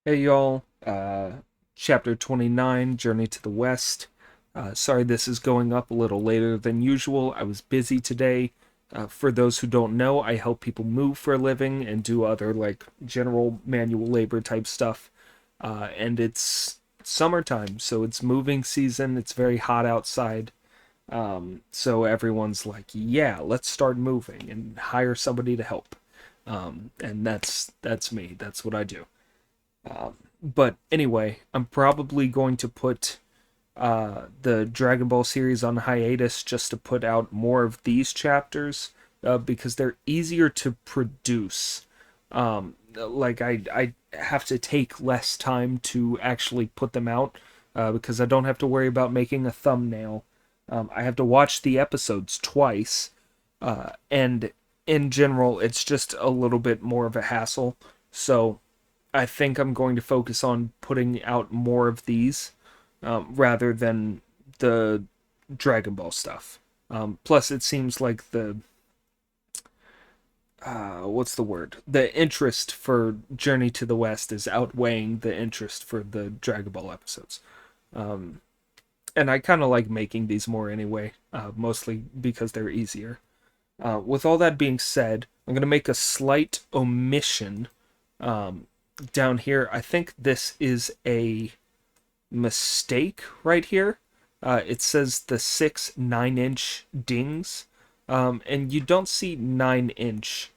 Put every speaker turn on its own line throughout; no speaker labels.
Hey y'all, chapter 29, Journey to the West. Sorry this is going up a little later than usual. I was busy today. For those who don't know, I help people move for a living and do other like general manual labor type stuff. And it's summertime, so it's moving season. It's very hot outside. So everyone's like, yeah, let's start moving and hire somebody to help. And that's me. That's what I do. But anyway, I'm probably going to put the Dragon Ball series on hiatus just to put out more of these chapters because they're easier to produce. I have to take less time to actually put them out because I don't have to worry about making a thumbnail. I have to watch the episodes twice, and in general, it's just a little bit more of a hassle. So I think I'm going to focus on putting out more of these rather than the Dragon Ball stuff. Plus, it seems like the what's the word? The interest for Journey to the West is outweighing the interest for the Dragon Ball episodes. And I kind of like making these more anyway, mostly because they're easier. With all that being said, I'm going to make a slight omission down here. I think this is a mistake right here. It says the 9-inch dings, and you don't see 9-inch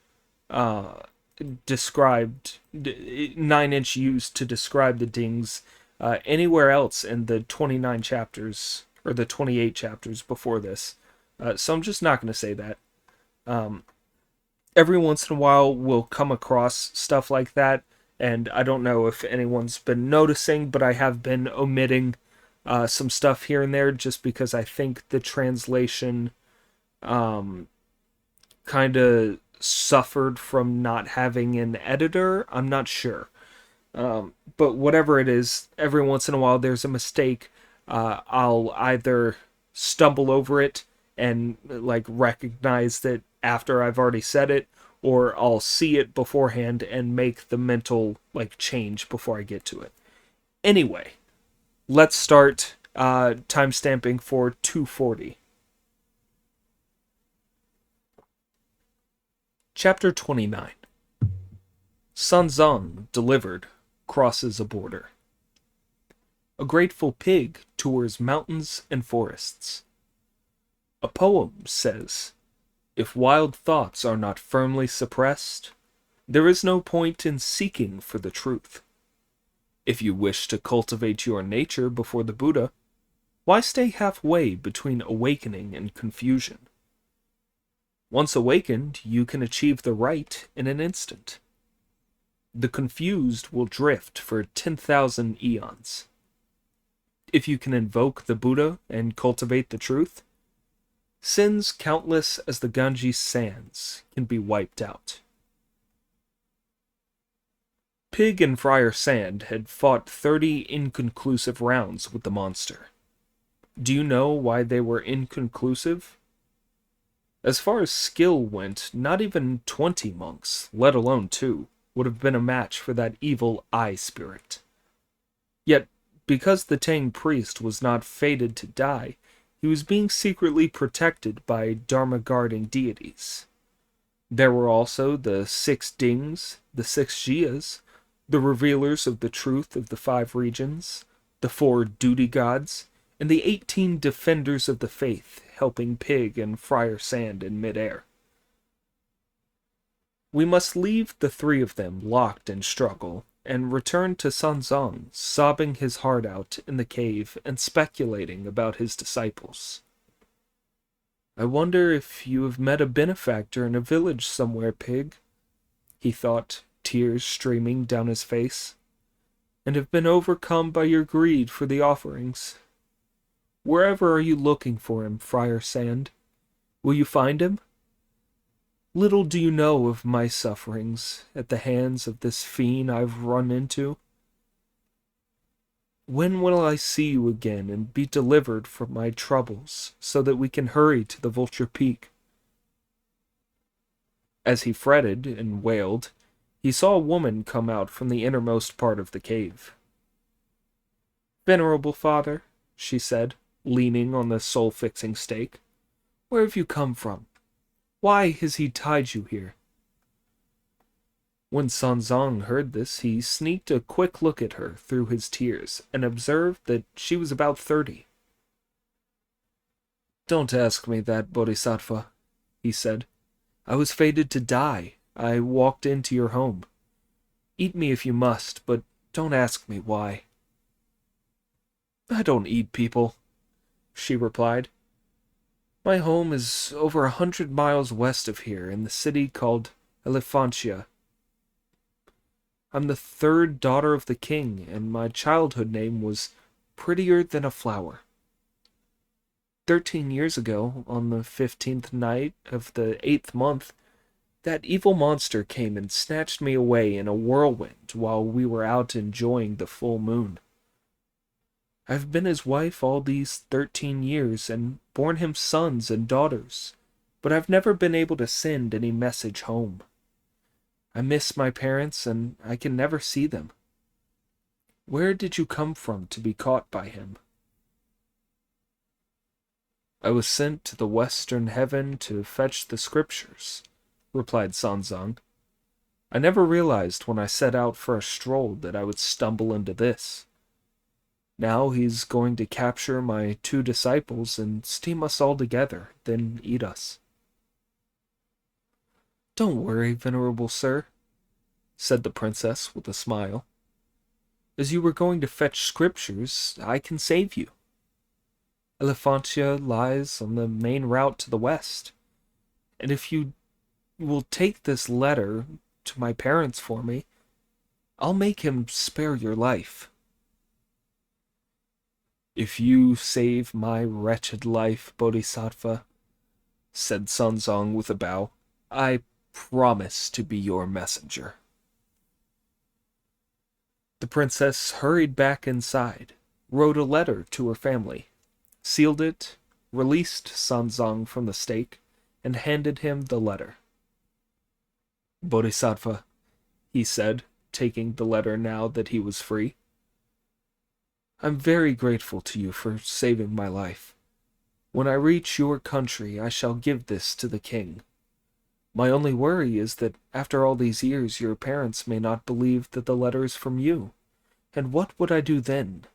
described, 9-inch used to describe the dings anywhere else in the 29 chapters or the 28 chapters before this. So I'm just not going to say that. Every once in a while, we'll come across stuff like that, and I don't know if anyone's been noticing, but I have been omitting some stuff here and there just because I think the translation kind of suffered from not having an editor. I'm not sure. But whatever it is, every once in a while there's a mistake. I'll either stumble over it and like recognize that after I've already said it, or I'll see it beforehand and make the mental like change before I get to it. Anyway, let's start timestamping for 240. Chapter 29. Sun Zong, delivered, crosses a border. A grateful pig tours mountains and forests. A poem says, if wild thoughts are not firmly suppressed, there is no point in seeking for the truth. If you wish to cultivate your nature before the Buddha, why stay halfway between awakening and confusion? Once awakened, you can achieve the right in an instant. The confused will drift for 10,000 eons. If you can invoke the Buddha and cultivate the truth, sins countless as the Ganges sands can be wiped out. Pig and Friar Sand had fought 30 inconclusive rounds with the monster. Do you know why they were inconclusive? As far as skill went, not even 20 monks, let alone 2, would have been a match for that evil eye spirit. Yet, because the Tang priest was not fated to die, he was being secretly protected by Dharma-guarding deities. There were also the 6 Dings, the 6 Jias, the revealers of the truth of the 5 regions, the 4 duty gods, and the 18 defenders of the faith helping Pig and Friar Sand in midair. We must leave the 3 of them locked in struggle and return to Sun Zong, sobbing his heart out in the cave and speculating about his disciples. I wonder if you have met a benefactor in a village somewhere, Pig, he thought, tears streaming down his face, and have been overcome by your greed for the offerings. Wherever are you looking for him, Friar Sand? Will you find him? Little do you know of my sufferings at the hands of this fiend I've run into. When will I see you again and be delivered from my troubles so that we can hurry to the Vulture Peak? As he fretted and wailed, he saw a woman come out from the innermost part of the cave. "Venerable father," she said, leaning on the soul-fixing stake, "where have you come from? Why has he tied you here?" When Sanzang heard this, he sneaked a quick look at her through his tears and observed that she was about 30. "Don't ask me that, Bodhisattva," he said. "I was fated to die. I walked into your home. Eat me if you must, but don't ask me why." "I don't eat people," she replied. "My home is over 100 miles west of here in the city called Elephantia. I'm the third daughter of the king, and my childhood name was Prettier Than a Flower. 13 years ago, on the 15th night of the 8th month, that evil monster came and snatched me away in a whirlwind while we were out enjoying the full moon. I've been his wife all these 13 years and borne him sons and daughters, but I've never been able to send any message home. I miss my parents, and I can never see them. Where did you come from to be caught by him?" "I was sent to the western heaven to fetch the scriptures," replied Sanzang. "I never realized when I set out for a stroll that I would stumble into this. Now he's going to capture my 2 disciples and steam us all together, then eat us." "Don't worry, venerable sir," said the princess with a smile. "As you were going to fetch scriptures, I can save you. Elephantia lies on the main route to the west, and if you will take this letter to my parents for me, I'll make him spare your life." "If you save my wretched life, Bodhisattva," said Sanzang with a bow, "I promise to be your messenger." The princess hurried back inside, wrote a letter to her family, sealed it, released Sanzang from the stake, and handed him the letter. "Bodhisattva," he said, taking the letter now that he was free, "I'm very grateful to you for saving my life. When I reach your country, I shall give this to the king. My only worry is that after all these years your parents may not believe that the letter is from you, and what would I do then?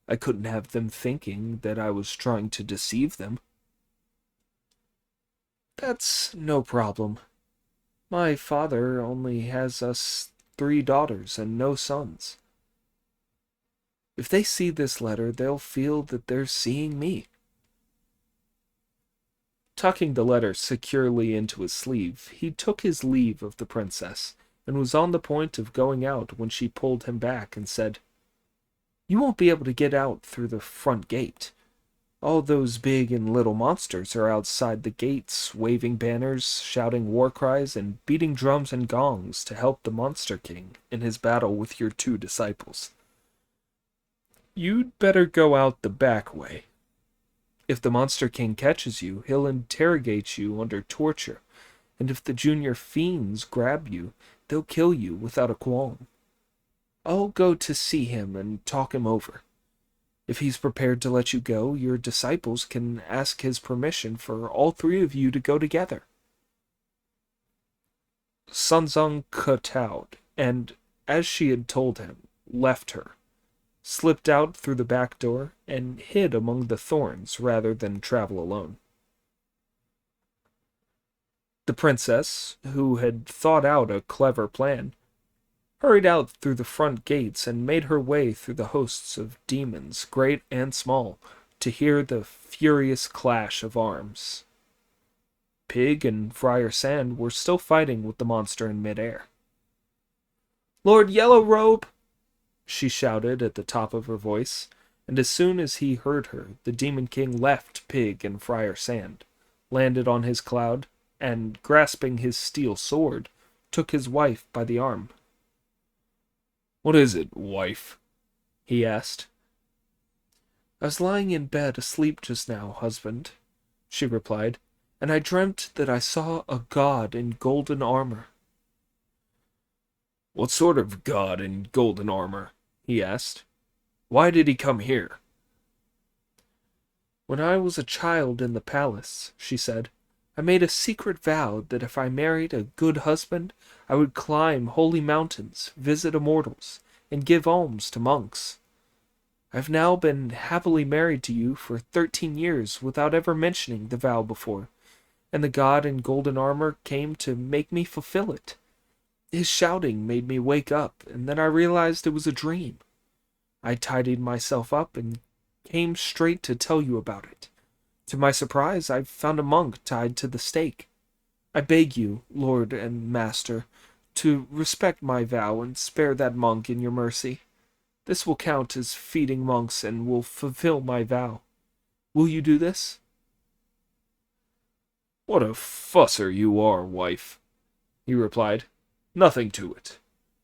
I couldn't have them thinking that I was trying to deceive them." "That's no problem. My father only has us 3 daughters and no sons. If they see this letter, they'll feel that they're seeing me." Tucking the letter securely into his sleeve, he took his leave of the princess, and was on the point of going out when she pulled him back and said, "You won't be able to get out through the front gate. All those big and little monsters are outside the gates, waving banners, shouting war cries, and beating drums and gongs to help the Monster King in his battle with your 2 disciples. You'd better go out the back way. If the Monster King catches you, he'll interrogate you under torture, and if the junior fiends grab you, they'll kill you without a qualm. I'll go to see him and talk him over. If he's prepared to let you go, your disciples can ask his permission for all 3 of you to go together." Sanzang kowtowed, and, as she had told him, left her, slipped out through the back door, and hid among the thorns rather than travel alone. The princess, who had thought out a clever plan, hurried out through the front gates and made her way through the hosts of demons, great and small, to hear the furious clash of arms. Pig and Friar Sand were still fighting with the monster in midair. "Lord Yellow Robe!" she shouted at the top of her voice, and as soon as he heard her, the Demon King left Pig and Friar Sand, landed on his cloud, and, grasping his steel sword, took his wife by the arm. "What is it, wife?" he asked. "I was lying in bed asleep just now, husband," she replied, "and I dreamt that I saw a god in golden armor." What sort of god in golden armor? He asked. Why did he come here? When I was a child in the palace, she said, I made a secret vow that if I married a good husband, I would climb holy mountains, visit immortals, and give alms to monks. I've now been happily married to you for 13 years without ever mentioning the vow before, and the god in golden armor came to make me fulfill it. His shouting made me wake up, and then I realized it was a dream. I tidied myself up and came straight to tell you about it. To my surprise, I found a monk tied to the stake. I beg you, Lord and Master, to respect my vow and spare that monk in your mercy. This will count as feeding monks and will fulfill my vow. Will you do this? What a fusser you are, wife, he replied. Nothing to it.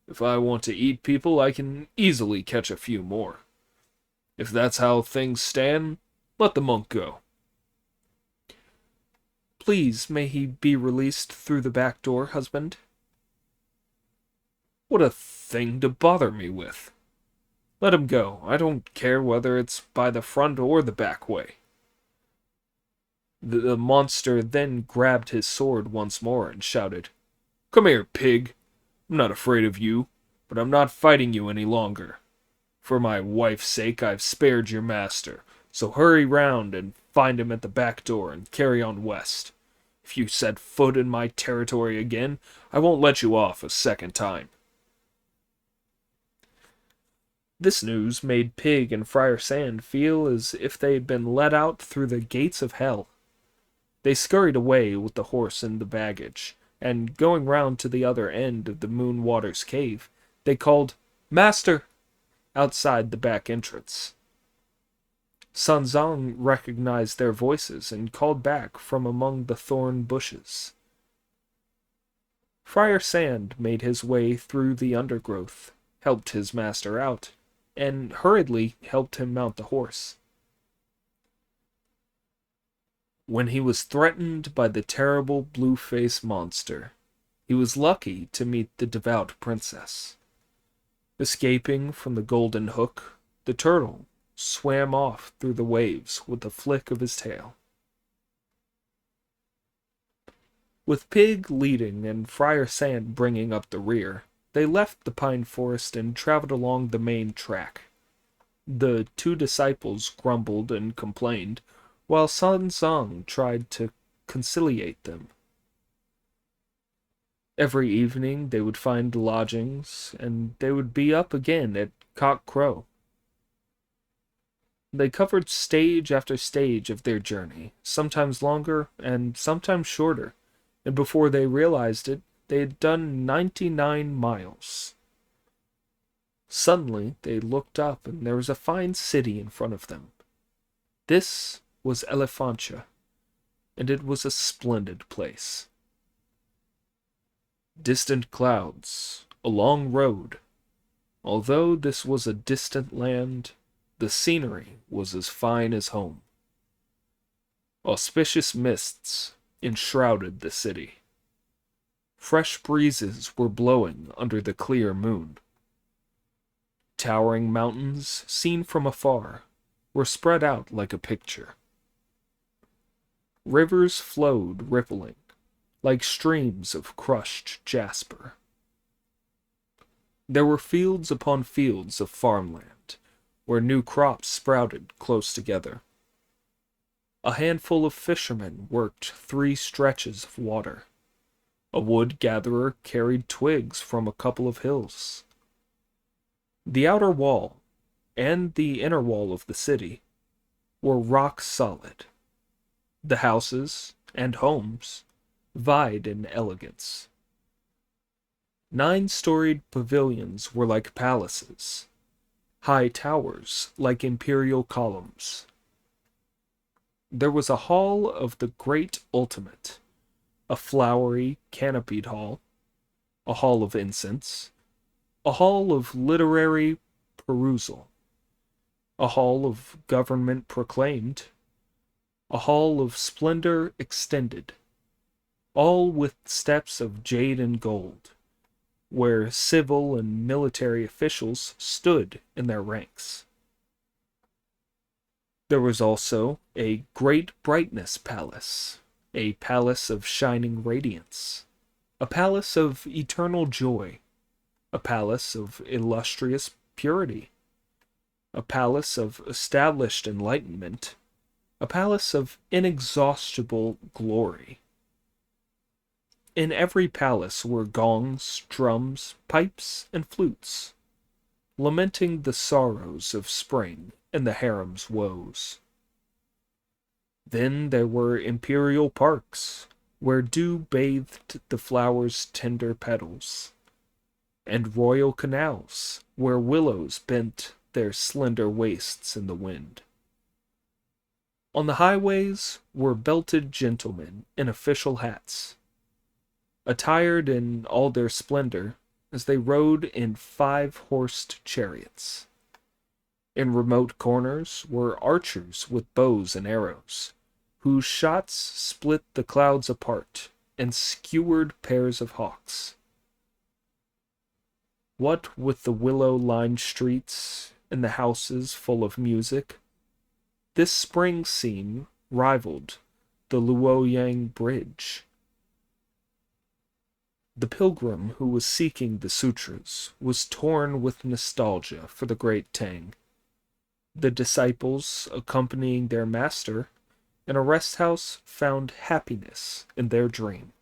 If I want to eat people, I can easily catch a few more. If that's how things stand, let the monk go. Please, may he be released through the back door, husband? What a thing to bother me with. Let him go. I don't care whether it's by the front or the back way. The monster then grabbed his sword once more and shouted, Come here, pig. I'm not afraid of you, but I'm not fighting you any longer. For my wife's sake, I've spared your master, so hurry round and find him at the back door and carry on west. If you set foot in my territory again, I won't let you off a second time. This news made Pig and Friar Sand feel as if they had been let out through the gates of hell. They scurried away with the horse and the baggage, and going round to the other end of the Moonwater's cave, they called, Master! Outside the back entrance. Sanzang recognized their voices and called back from among the thorn bushes. Friar Sand made his way through the undergrowth, helped his master out, and hurriedly helped him mount the horse. When he was threatened by the terrible blue-faced monster, he was lucky to meet the devout princess. Escaping from the golden hook, the turtle swam off through the waves with a flick of his tail. With Pig leading and Friar Sand bringing up the rear, they left the pine forest and traveled along the main track. The two disciples grumbled and complained, while Sun Zong tried to conciliate them. Every evening they would find lodgings, and they would be up again at cock-crow. They covered stage after stage of their journey, sometimes longer and sometimes shorter, and before they realized it, they had done 99 miles. Suddenly they looked up, and there was a fine city in front of them. This was Elephantia, and it was a splendid place. Distant clouds, a long road. Although this was a distant land, the scenery was as fine as home. Auspicious mists enshrouded the city. Fresh breezes were blowing under the clear moon. Towering mountains, seen from afar, were spread out like a picture. Rivers flowed rippling, like streams of crushed jasper. There were fields upon fields of farmland, where new crops sprouted close together. A handful of fishermen worked 3 stretches of water. A wood gatherer carried twigs from a couple of hills. The outer wall and the inner wall of the city were rock solid. The houses and homes vied in elegance. 9-storied pavilions were like palaces, high towers like imperial columns. There was a hall of the great ultimate, a flowery, canopied hall, a hall of incense, a hall of literary perusal, a hall of government proclaimed, a hall of splendor extended, all with steps of jade and gold, where civil and military officials stood in their ranks. There was also a Great Brightness Palace, a palace of shining radiance, a palace of eternal joy, a palace of illustrious purity, a palace of established enlightenment, a palace of inexhaustible glory. In every palace were gongs, drums, pipes, and flutes, lamenting the sorrows of spring and the harem's woes. Then there were imperial parks, where dew bathed the flowers' tender petals, and royal canals, where willows bent their slender waists in the wind. On the highways were belted gentlemen in official hats, attired in all their splendor as they rode in 5-horsed chariots. In remote corners were archers with bows and arrows, whose shots split the clouds apart and skewered pairs of hawks. What with the willow-lined streets and the houses full of music, this spring scene rivaled the Luoyang Bridge. The pilgrim who was seeking the sutras was torn with nostalgia for the great Tang. The disciples, accompanying their master, in a rest house found happiness in their dream.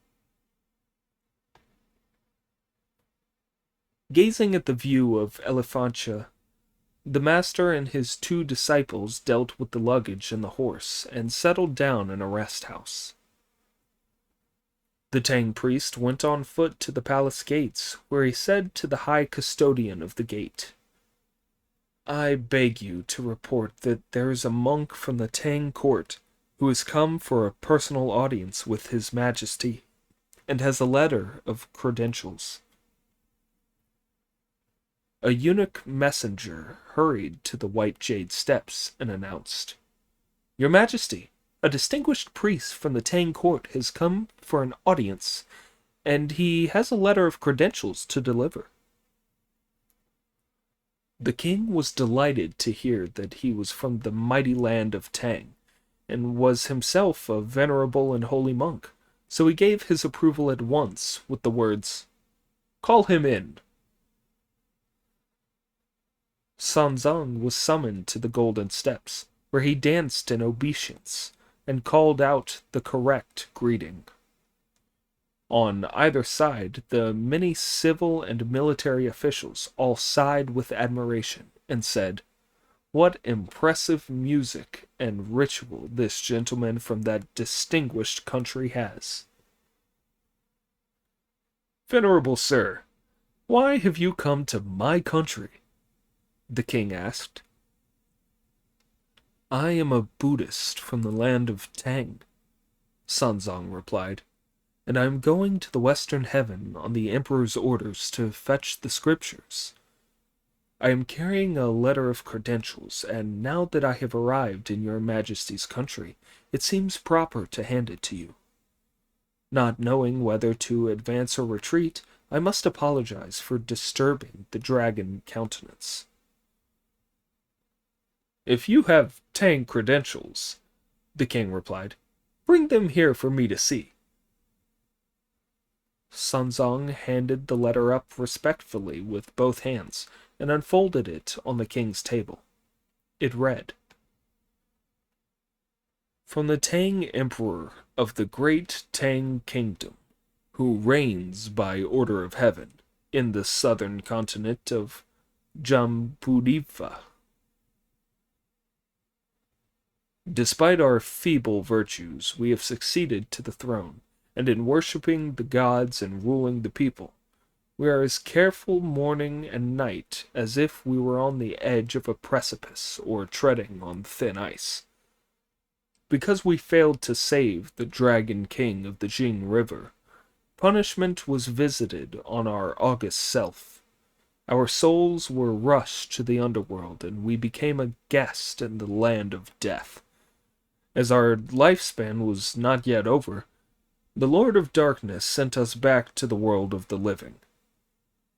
Gazing at the view of Elephantia, the master and his 2 disciples dealt with the luggage and the horse and settled down in a rest house. The Tang priest went on foot to the palace gates, where he said to the high custodian of the gate, "I beg you to report that there is a monk from the Tang court who has come for a personal audience with His Majesty, and has a letter of credentials." A eunuch messenger hurried to the white jade steps and announced, "Your Majesty, a distinguished priest from the Tang court has come for an audience, and he has a letter of credentials to deliver." The king was delighted to hear that he was from the mighty land of Tang, and was himself a venerable and holy monk, so he gave his approval at once with the words, "Call him in." Sanzang was summoned to the golden steps, where he danced in obeisance, and called out the correct greeting. On either side, the many civil and military officials all sighed with admiration, and said, "What impressive music and ritual this gentleman from that distinguished country has." "Venerable sir, why have you come to my country?" the king asked. "I am a Buddhist from the land of Tang," Sanzang replied, "and I am going to the Western Heaven on the Emperor's orders to fetch the scriptures. I am carrying a letter of credentials, and now that I have arrived in your Majesty's country, it seems proper to hand it to you. Not knowing whether to advance or retreat, I must apologize for disturbing the dragon countenance." "If you have Tang credentials," the king replied, "bring them here for me to see." Sanzang handed the letter up respectfully with both hands, and unfolded it on the king's table. It read, "From the Tang Emperor of the great Tang Kingdom, who reigns by order of heaven in the southern continent of Jambudiva. Despite our feeble virtues, we have succeeded to the throne, and in worshipping the gods and ruling the people, we are as careful morning and night as if we were on the edge of a precipice or treading on thin ice. Because we failed to save the Dragon King of the Jing River, punishment was visited on our august self. Our souls were rushed to the underworld, and we became a guest in the land of death. As our lifespan was not yet over, the Lord of Darkness sent us back to the world of the living.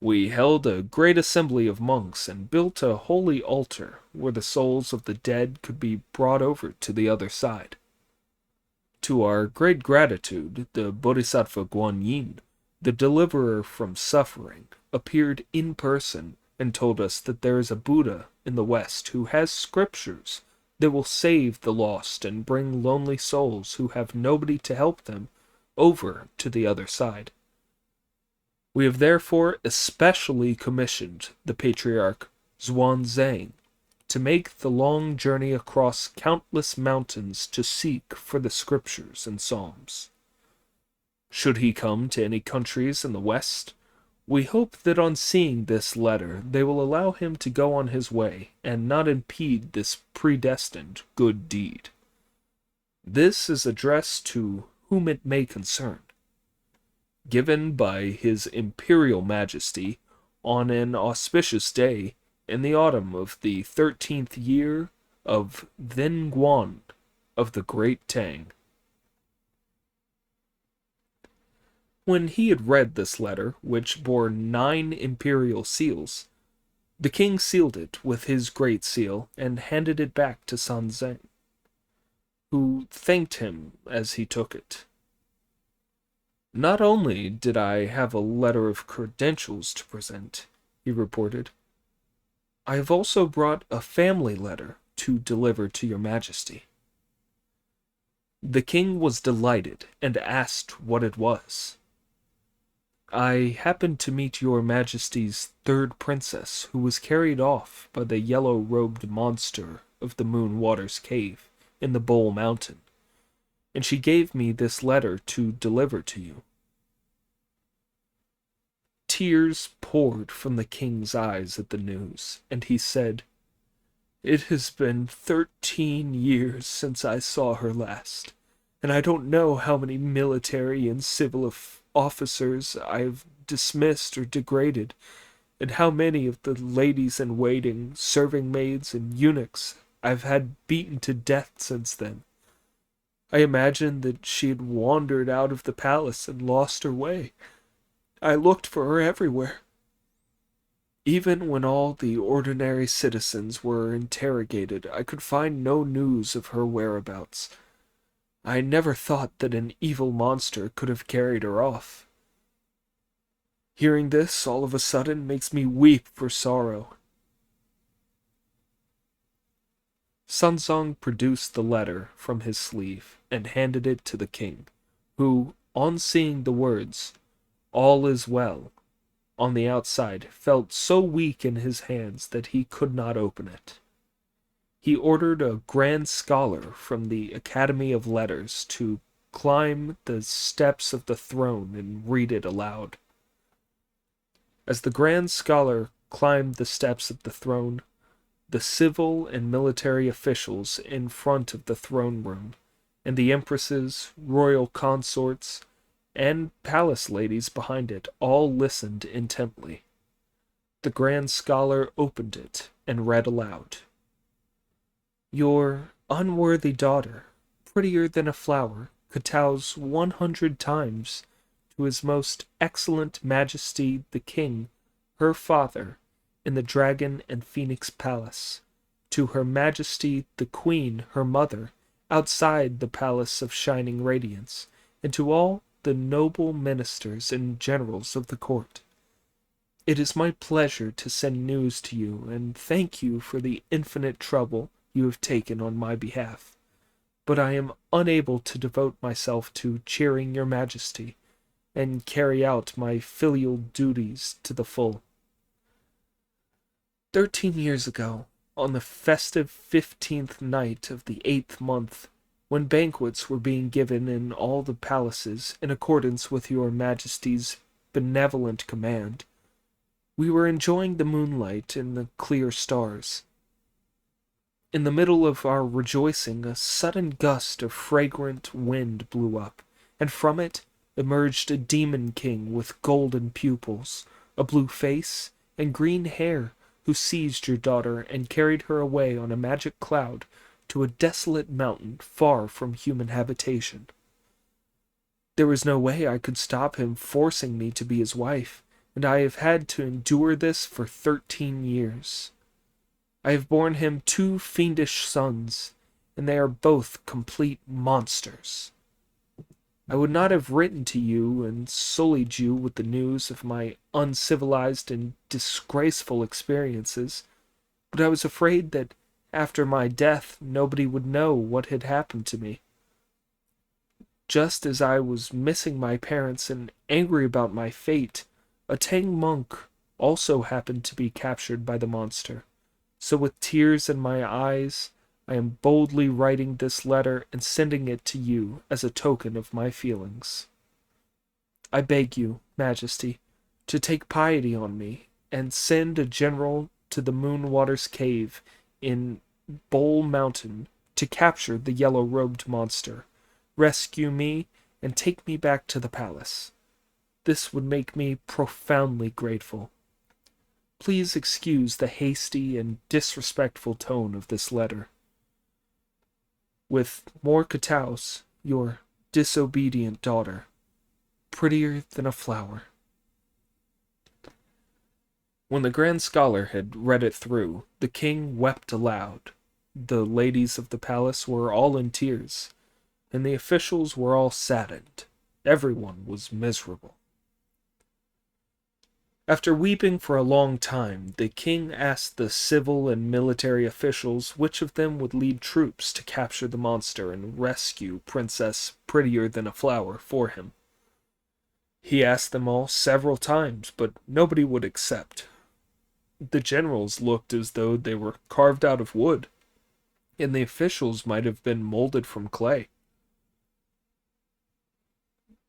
We held a great assembly of monks and built a holy altar where the souls of the dead could be brought over to the other side. To our great gratitude, the Bodhisattva Guanyin, the deliverer from suffering, appeared in person and told us that there is a Buddha in the West who has scriptures that will save the lost and bring lonely souls who have nobody to help them over to the other side. We have therefore especially commissioned the Patriarch Zhuangzang to make the long journey across countless mountains to seek for the scriptures and psalms. Should he come to any countries in the West, we hope that on seeing this letter they will allow him to go on his way and not impede this predestined good deed. This is addressed to whom it may concern. Given by His Imperial Majesty on an auspicious day in the autumn of the 13th year of Then Guan of the Great Tang. When he had read this letter, which bore 9 imperial seals, the king sealed it with his great seal and handed it back to San Zeng, who thanked him as he took it. Not only did I have a letter of credentials to present, he reported, I have also brought a family letter to deliver to your majesty. The king was delighted and asked what it was. I happened to meet your majesty's 3rd princess, who was carried off by the yellow-robed monster of the Moon Waters Cave in the Bowl Mountain, and she gave me this letter to deliver to you. Tears poured from the king's eyes at the news, and he said, It has been 13 years since I saw her last, and I don't know how many military and civil officers I have dismissed or degraded, and how many of the ladies-in-waiting, serving-maids, and eunuchs I've had beaten to death since then. I imagined that she had wandered out of the palace and lost her way. I looked for her everywhere. Even when all the ordinary citizens were interrogated, I could find no news of her whereabouts. I never thought that an evil monster could have carried her off. Hearing this all of a sudden makes me weep for sorrow. Sun Zong produced the letter from his sleeve and handed it to the king, who, on seeing the words, All is well, on the outside, felt so weak in his hands that he could not open it. He ordered a grand scholar from the Academy of Letters to climb the steps of the throne and read it aloud. As the grand scholar climbed the steps of the throne, the civil and military officials in front of the throne room, and the empresses, royal consorts, and palace ladies behind it all listened intently. The grand scholar opened it and read aloud. Your unworthy daughter, prettier than a flower, kowtows 100 times to his most excellent majesty the king, her father, in the Dragon and Phoenix Palace, to her majesty the queen, her mother, outside the Palace of Shining Radiance, and to all the noble ministers and generals of the court. It is my pleasure to send news to you, and thank you for the infinite trouble you have taken on my behalf, but I am unable to devote myself to cheering your majesty, and carry out my filial duties to the full. 13 years ago, on the festive 15th night of the 8th month, when banquets were being given in all the palaces in accordance with your majesty's benevolent command, we were enjoying the moonlight and the clear stars. In the middle of our rejoicing, a sudden gust of fragrant wind blew up, and from it emerged a demon king with golden pupils, a blue face, and green hair, who seized your daughter and carried her away on a magic cloud to a desolate mountain far from human habitation. There was no way I could stop him forcing me to be his wife, and I have had to endure this for 13 years. I have borne him 2 fiendish sons, and they are both complete monsters. I would not have written to you and sullied you with the news of my uncivilized and disgraceful experiences, but I was afraid that after my death nobody would know what had happened to me. Just as I was missing my parents and angry about my fate, a Tang monk also happened to be captured by the monster. So with tears in my eyes, I am boldly writing this letter and sending it to you as a token of my feelings. I beg you, Majesty, to take pity on me and send a general to the Moonwater's cave in Bowl Mountain to capture the yellow-robed monster, rescue me, and take me back to the palace. This would make me profoundly grateful. Please excuse the hasty and disrespectful tone of this letter. With more Kataos, your disobedient daughter, prettier than a flower. When the Grand Scholar had read it through, the king wept aloud. The ladies of the palace were all in tears, and the officials were all saddened. Everyone was miserable. After weeping for a long time, the king asked the civil and military officials which of them would lead troops to capture the monster and rescue Princess Prettier Than a Flower for him. He asked them all several times, but nobody would accept. The generals looked as though they were carved out of wood, and the officials might have been molded from clay.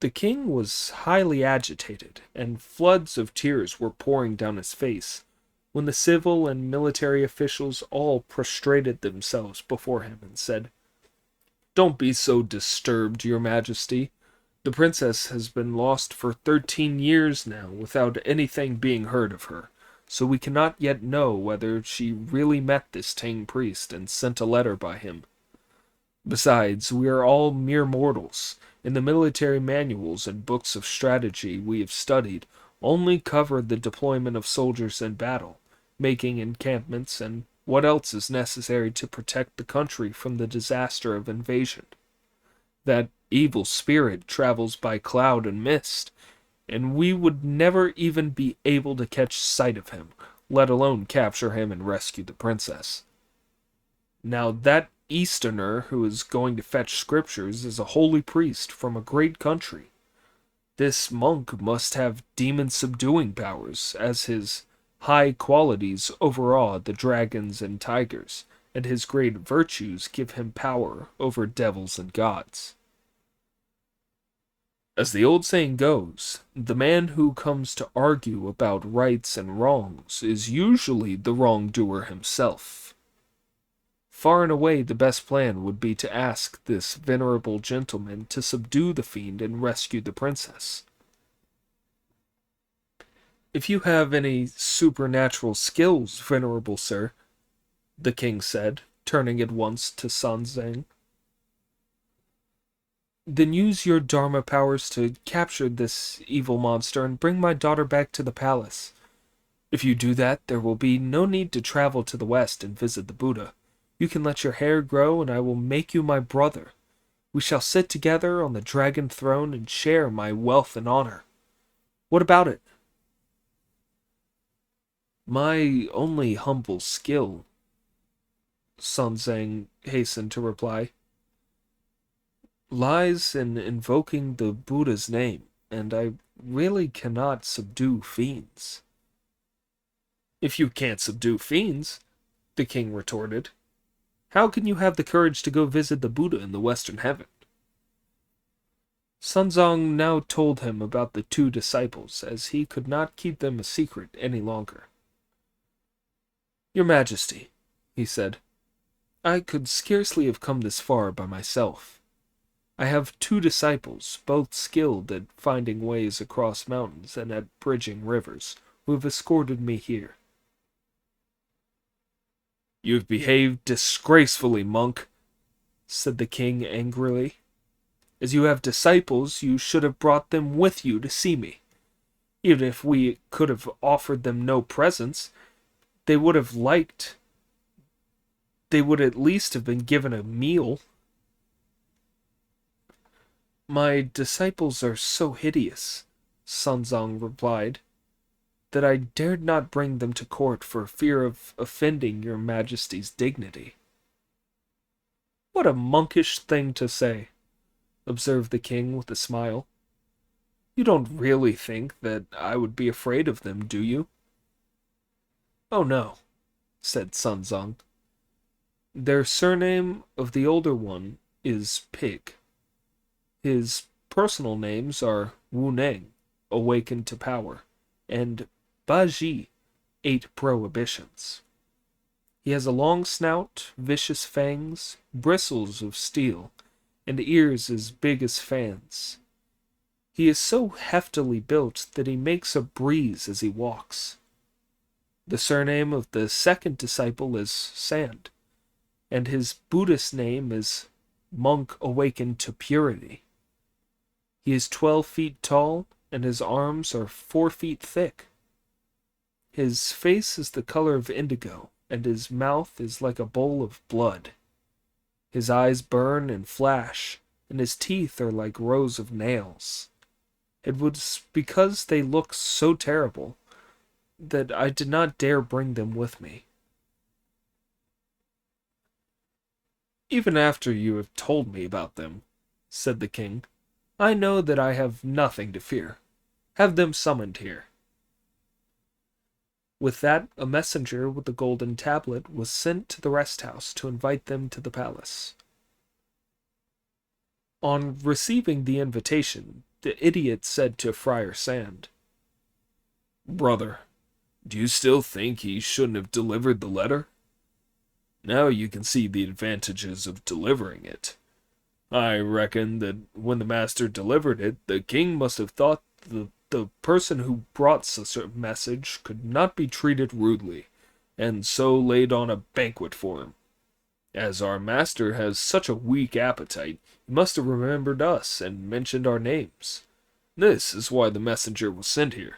The king was highly agitated, and floods of tears were pouring down his face, when the civil and military officials all prostrated themselves before him and said, "Don't be so disturbed, your majesty. The princess has been lost for 13 years now without anything being heard of her, so we cannot yet know whether she really met this Tang priest and sent a letter by him. Besides, we are all mere mortals, and the military manuals and books of strategy we have studied only cover the deployment of soldiers in battle, making encampments, and what else is necessary to protect the country from the disaster of invasion. That evil spirit travels by cloud and mist, and we would never even be able to catch sight of him, let alone capture him and rescue the princess. Now that Easterner who is going to fetch scriptures is a holy priest from a great country. This monk must have demon-subduing powers, as his high qualities overawe the dragons and tigers, and his great virtues give him power over devils and gods. As the old saying goes, the man who comes to argue about rights and wrongs is usually the wrongdoer himself. Far and away the best plan would be to ask this venerable gentleman to subdue the fiend and rescue the princess. If you have any supernatural skills, venerable sir, the king said, turning at once to Sanzang, then use your Dharma powers to capture this evil monster and bring my daughter back to the palace. If you do that, there will be no need to travel to the west and visit the Buddha. You can let your hair grow, and I will make you my brother. We shall sit together on the dragon throne and share my wealth and honor. What about it? My only humble skill, Sun Zhang hastened to reply, lies in invoking the Buddha's name, and I really cannot subdue fiends. If you can't subdue fiends, the king retorted, how can you have the courage to go visit the Buddha in the Western Heaven? Sunzong now told him about the 2 disciples, as he could not keep them a secret any longer. Your Majesty, he said, I could scarcely have come this far by myself. I have 2 disciples, both skilled at finding ways across mountains and at bridging rivers, who have escorted me here. You have behaved disgracefully, monk, said the king angrily. As you have disciples, you should have brought them with you to see me. Even if we could have offered them no presents, they would have liked. They would at least have been given a meal. My disciples are so hideous, Sunzong replied, that I dared not bring them to court for fear of offending your majesty's dignity. What a monkish thing to say, observed the king with a smile. You don't really think that I would be afraid of them, do you? Oh no, said Sunzong. Their surname of the older one is Pig. His personal names are Wu Neng, awakened to power, and Baji, 8 prohibitions. He has a long snout, vicious fangs, bristles of steel, and ears as big as fans. He is so heftily built that he makes a breeze as he walks. The surname of the second disciple is Sand, and his Buddhist name is Monk Awakened to Purity. He is 12 feet tall, and his arms are 4 feet thick. His face is the color of indigo, and his mouth is like a bowl of blood. His eyes burn and flash, and his teeth are like rows of nails. It was because they look so terrible that I did not dare bring them with me. Even after you have told me about them, said the king, I know that I have nothing to fear. Have them summoned here. With that, a messenger with the golden tablet was sent to the rest house to invite them to the palace. On receiving the invitation, the idiot said to Friar Sand, Brother, do you still think he shouldn't have delivered the letter? Now you can see the advantages of delivering it. I reckon that when the master delivered it, the king must have thought the person who brought such a message could not be treated rudely, and so laid on a banquet for him. As our master has such a weak appetite, he must have remembered us and mentioned our names. This is why the messenger was sent here.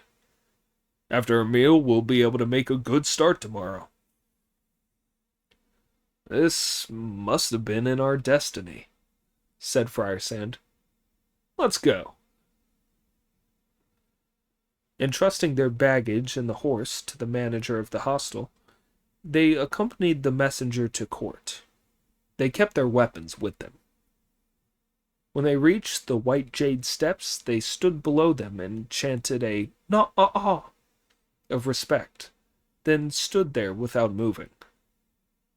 After a meal, we'll be able to make a good start tomorrow. This must have been in our destiny, said Friar Sand. Let's go. Entrusting their baggage and the horse to the manager of the hostel, they accompanied the messenger to court. They kept their weapons with them. When they reached the white jade steps, they stood below them and chanted a "na-ah-ah" of respect, then stood there without moving.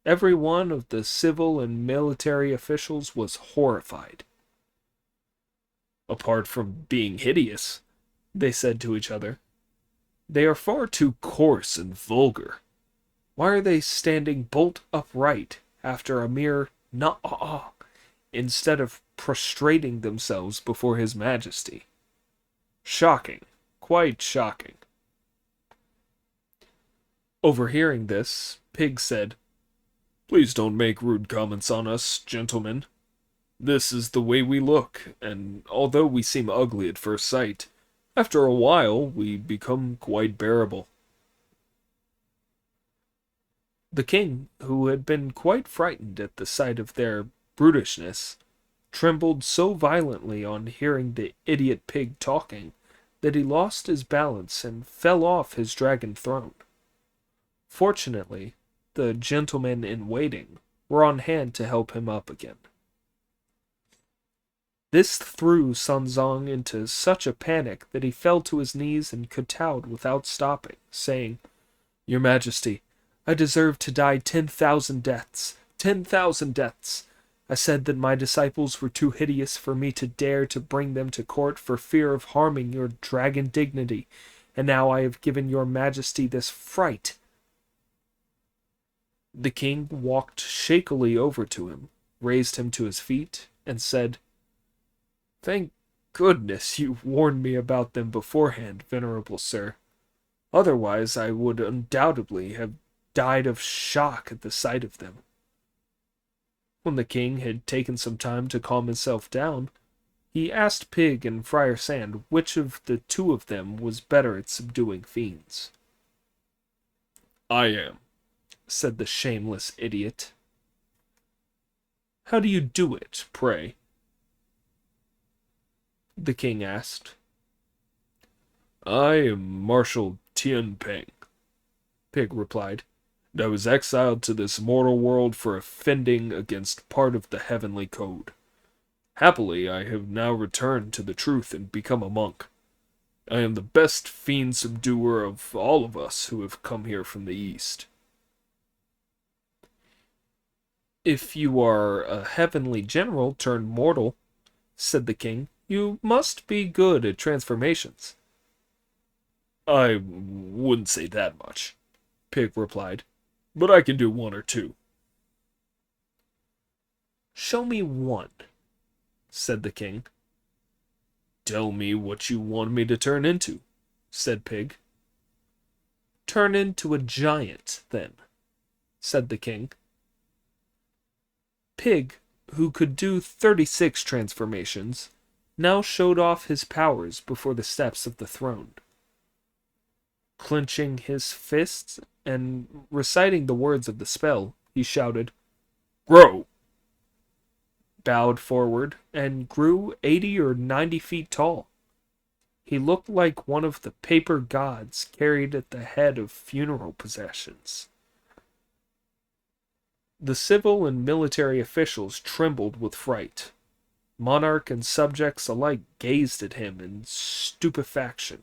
Every one of the civil and military officials was horrified. Apart from being hideous, they said to each other, they are far too coarse and vulgar. Why are they standing bolt upright after a mere "na-ah-ah" instead of prostrating themselves before his majesty? Shocking, quite shocking. Overhearing this, Pig said, Please don't make rude comments on us, gentlemen. This is the way we look, and although we seem ugly at first sight, after a while we become quite bearable. The king, who had been quite frightened at the sight of their brutishness, trembled so violently on hearing the idiot pig talking that he lost his balance and fell off his dragon throne. Fortunately, the gentlemen in waiting were on hand to help him up again. This threw Sunzong into such a panic that he fell to his knees and kowtowed without stopping, saying, Your Majesty, I deserve to die 10,000 deaths. 10,000 deaths. I said that my disciples were too hideous for me to dare to bring them to court for fear of harming your dragon dignity, and now I have given your Majesty this fright. The king walked shakily over to him, raised him to his feet, and said, Thank goodness you warned me about them beforehand, venerable sir. Otherwise I would undoubtedly have died of shock at the sight of them. When the king had taken some time to calm himself down, He asked Pig and Friar Sand which of the two of them was better at subduing fiends. "I am," said the shameless idiot. "How do you do it, pray?" the king asked. "I am Marshal Tian Peng," Pig replied, "and I was exiled to this mortal world for offending against part of the heavenly code. Happily, I have now returned to the truth and become a monk. I am the best fiend subduer of all of us who have come here from the east." "If you are a heavenly general turned mortal," said the king, "you must be good at transformations." "I wouldn't say that much," Pig replied, "but I can do one or two." "Show me one," said the king. "Tell me what you want me to turn into," said Pig. "Turn into a giant, then," said the king. Pig, who could do 36 transformations, now showed off his powers before the steps of the throne. Clenching his fists and reciting the words of the spell, he shouted, "Grow!" bowed forward, and grew 80 or 90 feet tall. He looked like one of the paper gods carried at the head of funeral processions. The civil and military officials trembled with fright. Monarch and subjects alike gazed at him in stupefaction.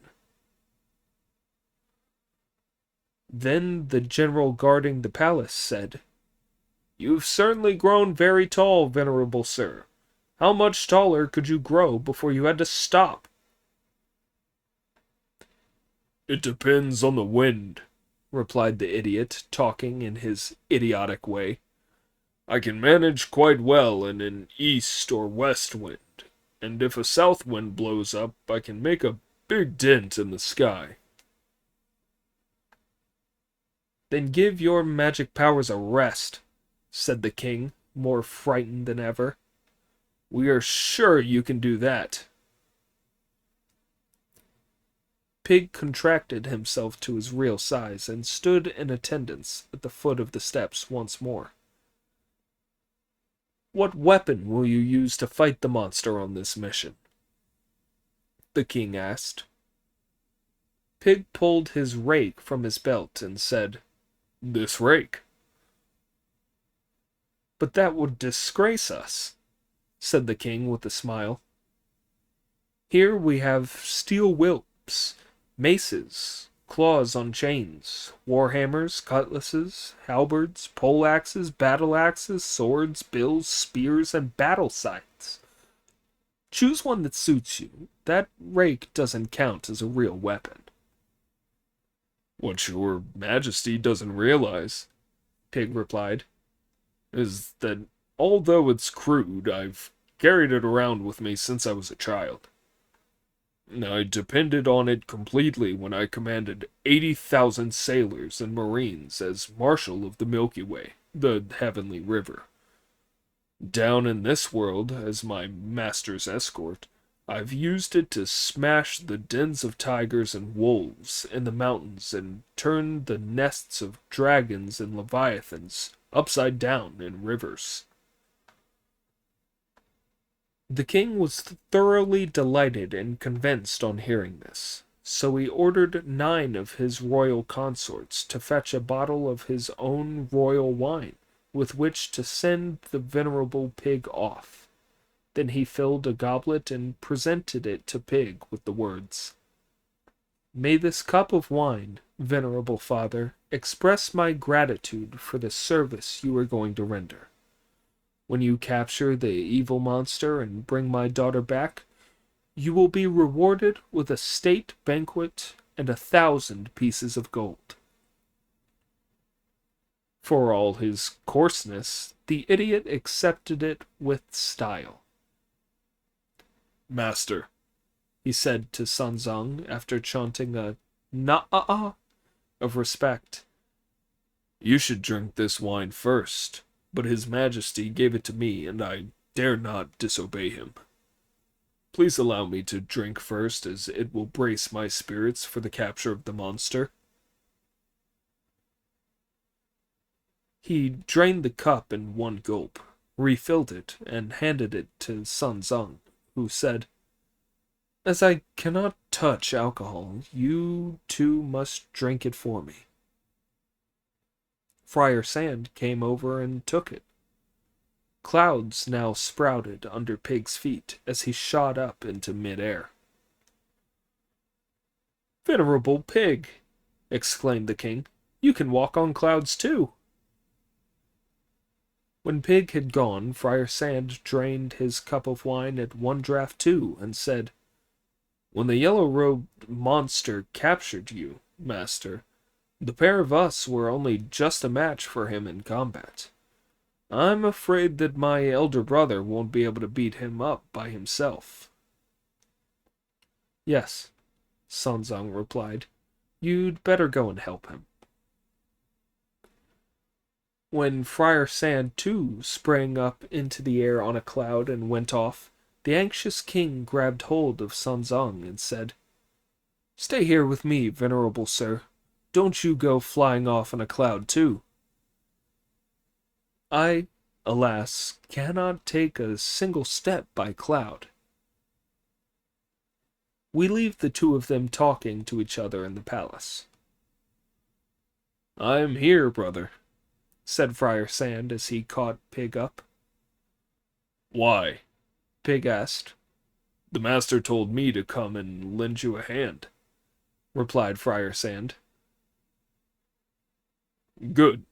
Then the general guarding the palace said, "You've certainly grown very tall, venerable sir. How much taller could you grow before you had to stop?" "It depends on the wind," replied the idiot, talking in his idiotic way. "I can manage quite well in an east or west wind, and if a south wind blows up, I can make a big dent in the sky." "Then give your magic powers a rest," said the king, more frightened than ever. "We are sure you can do that." Pig contracted himself to his real size and stood in attendance at the foot of the steps once more. "What weapon will you use to fight the monster on this mission?" the king asked. Pig pulled his rake from his belt and said, "This rake." "But that would disgrace us," said the king with a smile. "Here we have steel whips, maces, claws on chains, warhammers, cutlasses, halberds, poleaxes, battle axes, swords, bills, spears, and battle scythes. Choose one that suits you. That rake doesn't count as a real weapon." "What your majesty doesn't realize," Pig replied, "is that although it's crude, I've carried it around with me since I was a child. I depended on it completely when I commanded 80,000 sailors and marines as Marshal of the Milky Way, the Heavenly River. Down in this world, as my master's escort, I've used it to smash the dens of tigers and wolves in the mountains and turn the nests of dragons and leviathans upside down in rivers." The king was thoroughly delighted and convinced on hearing this, so he ordered 9 of his royal consorts to fetch a bottle of his own royal wine, with which to send the venerable Pig off. Then he filled a goblet and presented it to Pig with the words, "May this cup of wine, venerable father, express my gratitude for the service you are going to render. When you capture the evil monster and bring my daughter back, you will be rewarded with a state banquet and 1,000 pieces of gold." For all his coarseness, the idiot accepted it with style. "Master," he said to Sanzang after chanting a "na-ah" of respect, "you should drink this wine first, but his majesty gave it to me and I dare not disobey him." Please allow me to drink first, as it will brace my spirits for the capture of the monster." He drained the cup in one gulp, refilled it, and handed it to Sun Zung, who said, "As I cannot touch alcohol, you too must drink it for me." Friar Sand came over and took it. Clouds now sprouted under Pig's feet as he shot up into mid-air. "Venerable Pig," exclaimed the king, "you can walk on clouds too." When Pig had gone, Friar Sand drained his cup of wine at one draught too, and said, "When the yellow-robed monster captured you, master, the pair of us were only just a match for him in combat. I'm afraid that my elder brother won't be able to beat him up by himself." "Yes," Sanzang replied. "You'd better go and help him." When Friar Sand too sprang up into the air on a cloud and went off, the anxious king grabbed hold of Sanzang and said, "Stay here with me, venerable sir. Don't you go flying off on a cloud too." "I, alas, cannot take a single step by cloud." We leave the two of them talking to each other in the palace. "I am here, brother," said Friar Sand as he caught Pig up. "Why?" Pig asked. "The master told me to come and lend you a hand," replied Friar Sand. "Good.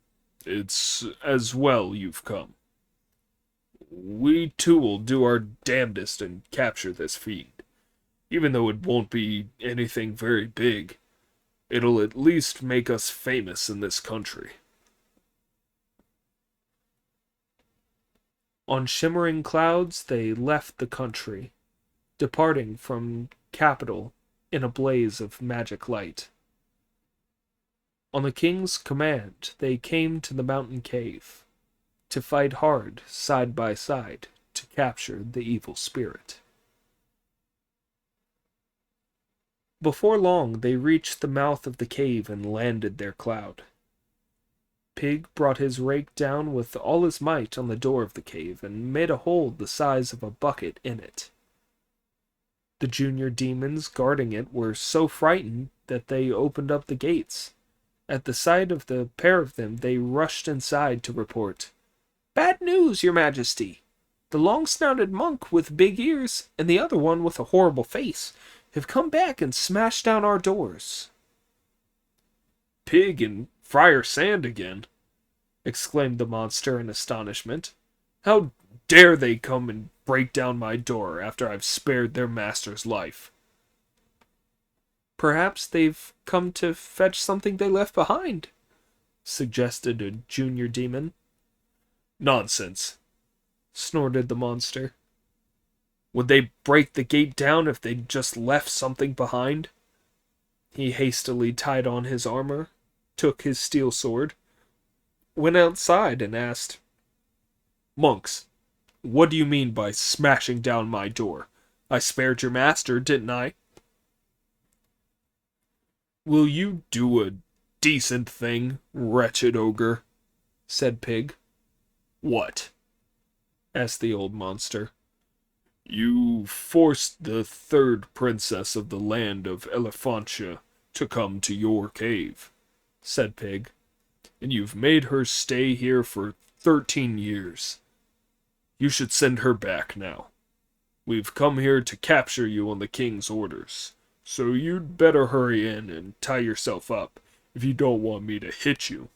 It's as well you've come. We too will do our damnedest and capture this fiend. Even though it won't be anything very big, it'll at least make us famous in this country." On shimmering clouds they left the country, departing from capital in a blaze of magic light. On the king's command, they came to the mountain cave, to fight hard, side by side, to capture the evil spirit. Before long, they reached the mouth of the cave and landed their cloud. Pig brought his rake down with all his might on the door of the cave and made a hole the size of a bucket in it. The junior demons guarding it were so frightened that they opened up the gates. At the sight of the pair of them, they rushed inside to report, "Bad news, your majesty! The long-snouted monk with big ears and the other one with a horrible face have come back and smashed down our doors." "Pig and Friar Sand again!" exclaimed the monster in astonishment. "How dare they come and break down my door after I've spared their master's life?" "Perhaps they've come to fetch something they left behind," suggested a junior demon. "Nonsense," snorted the monster. "Would they break the gate down if they'd just left something behind?" He hastily tied on his armor, took his steel sword, went outside and asked, "Monks, what do you mean by smashing down my door? I spared your master, didn't I?" "Will you do a decent thing, wretched ogre?" said Pig. "What?" asked the old monster. "You forced the third princess of the land of Elephantia to come to your cave," said Pig, "and you've made her stay here for 13 years. You should send her back now. We've come here to capture you on the king's orders, so you'd better hurry in and tie yourself up if you don't want me to hit you."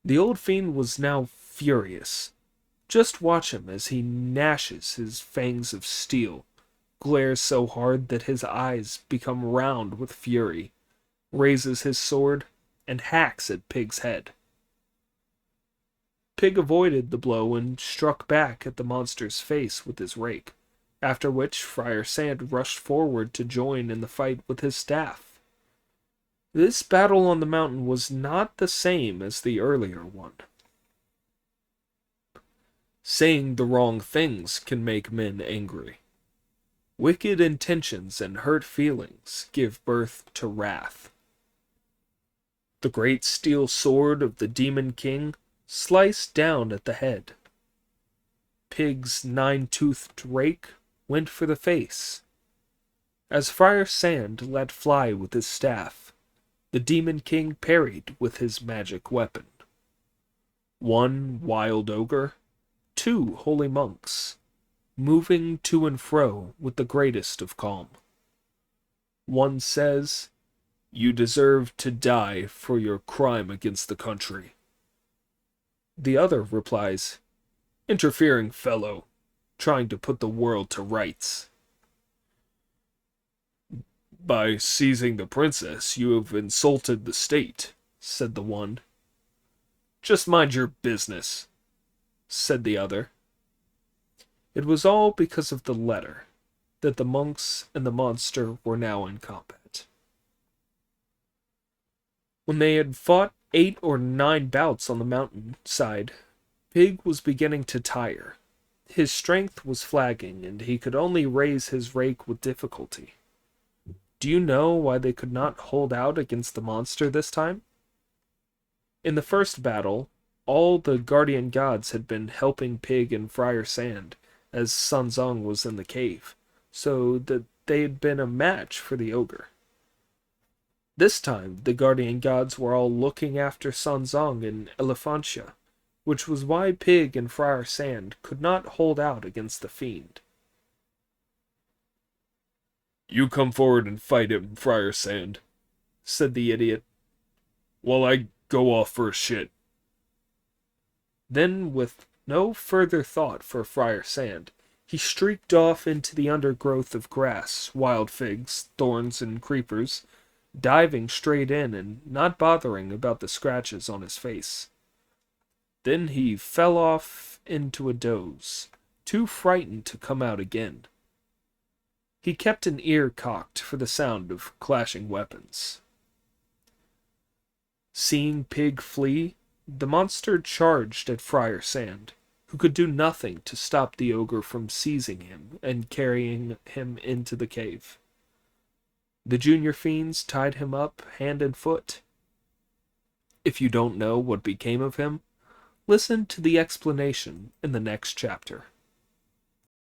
The old fiend was now furious. Just watch him as he gnashes his fangs of steel, glares so hard that his eyes become round with fury, raises his sword, and hacks at Pig's head. Pig avoided the blow and struck back at the monster's face with his rake, after which Friar Sand rushed forward to join in the fight with his staff. This battle on the mountain was not the same as the earlier one. Saying the wrong things can make men angry. Wicked intentions and hurt feelings give birth to wrath. The great steel sword of the Demon King sliced down at the head. Pig's nine-toothed rake went for the face. As Friar Sand let fly with his staff, the Demon King parried with his magic weapon. One wild ogre, two holy monks, moving to and fro with the greatest of calm. One says, "You deserve to die for your crime against the country." The other replies, "Interfering fellow, trying to put the world to rights." "By seizing the princess, you have insulted the state," said the one. "Just mind your business," said the other. It was all because of the letter that the monks and the monster were now in combat. When they had fought 8 or 9 bouts on the mountain side, Pig was beginning to tire. His strength was flagging, and he could only raise his rake with difficulty. Do you know why they could not hold out against the monster this time? In the first battle, all the guardian gods had been helping Pig and Friar Sand, as Sun Zong was in the cave, so that they had been a match for the ogre. This time, the guardian gods were all looking after Sun Zong and Elephantia, which was why Pig and Friar Sand could not hold out against the fiend. "You come forward and fight him, Friar Sand," said the idiot, "while I go off for a shit." Then, with no further thought for Friar Sand, he streaked off into the undergrowth of grass, wild figs, thorns, and creepers, diving straight in and not bothering about the scratches on his face. Then he fell off into a doze, too frightened to come out again. He kept an ear cocked for the sound of clashing weapons. Seeing Pig flee, the monster charged at Friar Sand, who could do nothing to stop the ogre from seizing him and carrying him into the cave. The junior fiends tied him up hand and foot. If you don't know what became of him, listen to the explanation in the next chapter.